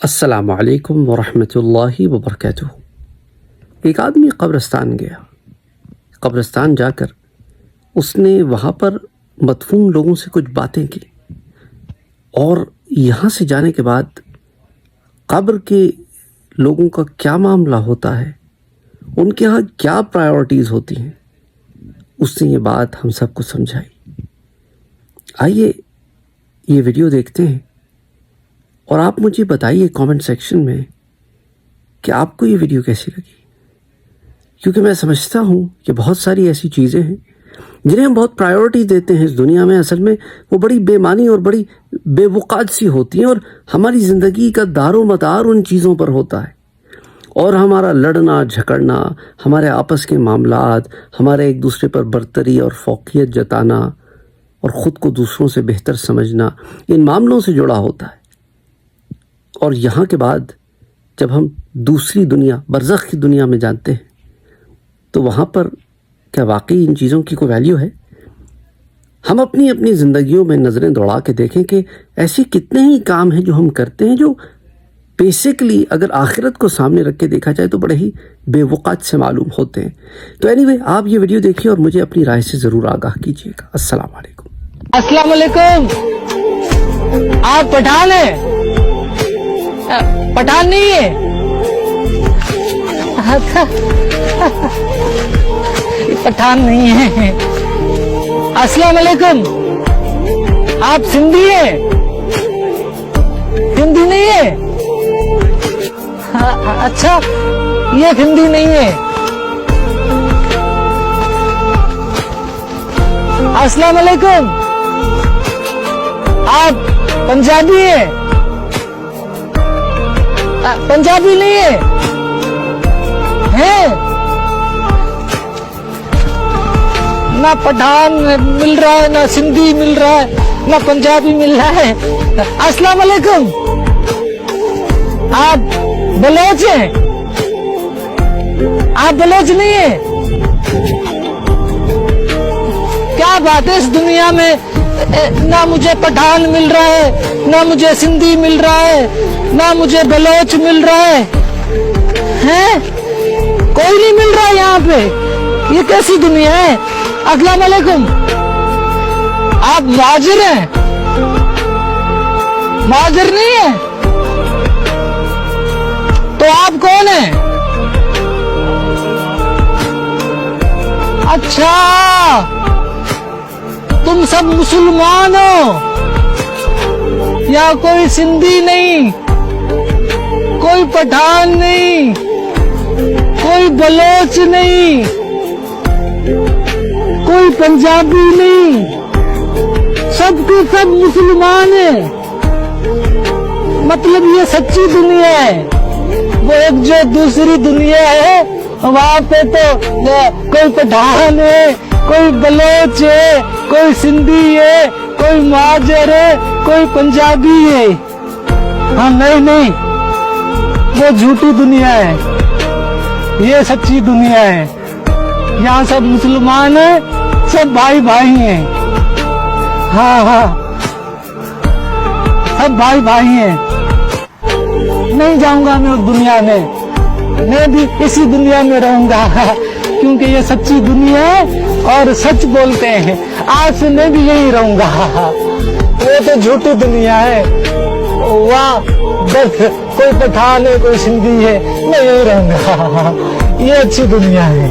अस्सलामु अलैकुम वरहमतुल्लाहि वबरकातुहू। एक आदमी कब्रिस्तान गया। कब्रिस्तान जाकर उसने वहाँ पर मदफून लोगों से कुछ बातें की और यहाँ से जाने के बाद कब्र के लोगों का क्या मामला होता है, उनके यहाँ क्या प्रायोरिटीज़ होती हैं, उसने ये बात हम सबको समझाई। आइए ये वीडियो देखते हैं और आप मुझे बताइए कमेंट सेक्शन में कि आपको ये वीडियो कैसी लगी, क्योंकि मैं समझता हूँ कि बहुत सारी ऐसी चीज़ें हैं जिन्हें हम बहुत प्रायोरिटी देते हैं इस दुनिया में। असल में वो बड़ी बेमानी और बड़ी बेवकात सी होती हैं और हमारी ज़िंदगी का दारो मदार उन चीज़ों पर होता है और हमारा लड़ना झगड़ना, हमारे आपस के मामलात, हमारे एक दूसरे पर बर्तरी और फौकियत जताना और ख़ुद को दूसरों से बेहतर समझना, इन मामलों से जुड़ा होता है। और यहाँ के बाद जब हम दूसरी दुनिया, बरज़ख की दुनिया में जानते हैं, तो वहाँ पर क्या वाकई इन चीज़ों की कोई वैल्यू है? हम अपनी अपनी ज़िंदगियों में नज़रें दौड़ा के देखें कि ऐसे कितने ही काम हैं जो हम करते हैं जो बेसिकली अगर आखिरत को सामने रख के देखा जाए तो बड़े ही बेवकात से मालूम होते हैं। तो एनीवे, आप ये वीडियो देखिए और मुझे अपनी राय से ज़रूर आगाह कीजिएगा। अस्सलाम वालेकुम। अस्सलाम वालेकुम। आप पठान हैं? पठान नहीं है? पठान नहीं है। अस्सलाम वालेकुम। आप सिंधी हैं? हिंदी नहीं है? अच्छा, ये हिंदी नहीं है। अस्सलाम वालेकुम। आप पंजाबी हैं? पंजाबी नहीं है? हैं? ना पठान मिल रहा है, ना सिंधी मिल रहा है, ना पंजाबी मिल रहा है। अस्सलाम वालेकुम। आप बलोच हैं? आप बलोच नहीं है? क्या बात है, इस दुनिया में ना मुझे पठान मिल रहा है, ना मुझे सिंधी मिल रहा है, ना मुझे बलोच मिल रहा है। हैं? कोई नहीं मिल रहा है यहाँ पे। ये कैसी दुनिया है? अस्सलाम वालेकुम। आप मुहाजिर हैं? मुहाजिर नहीं है? तो आप कौन हैं? अच्छा, तुम सब मुसलमान हो? या कोई सिंधी नहीं, कोई पठान नहीं, कोई बलोच नहीं, कोई पंजाबी नहीं, सब के सब मुसलमान हैं। मतलब ये सच्ची दुनिया है। वो एक जो दूसरी दुनिया है, वहाँ पे तो कोई पठान है, कोई बलोच है, कोई सिंधी है, कोई मुहाजिर है, कोई पंजाबी है। हाँ, नहीं, वो झूठी दुनिया है, ये सच्ची दुनिया है। यहाँ सब मुसलमान है, सब भाई भाई हैं। हाँ, सब भाई भाई हैं। नहीं जाऊंगा मैं उस दुनिया में, मैं भी इसी दुनिया में रहूंगा क्योंकि ये सच्ची दुनिया है और सच बोलते हैं। आज से मैं भी यही रहूंगा। वो तो झूठी दुनिया है, वाह, बस कोई पठान है, कोई सिंधी है, मैं यही रहूंगा। ये अच्छी दुनिया है।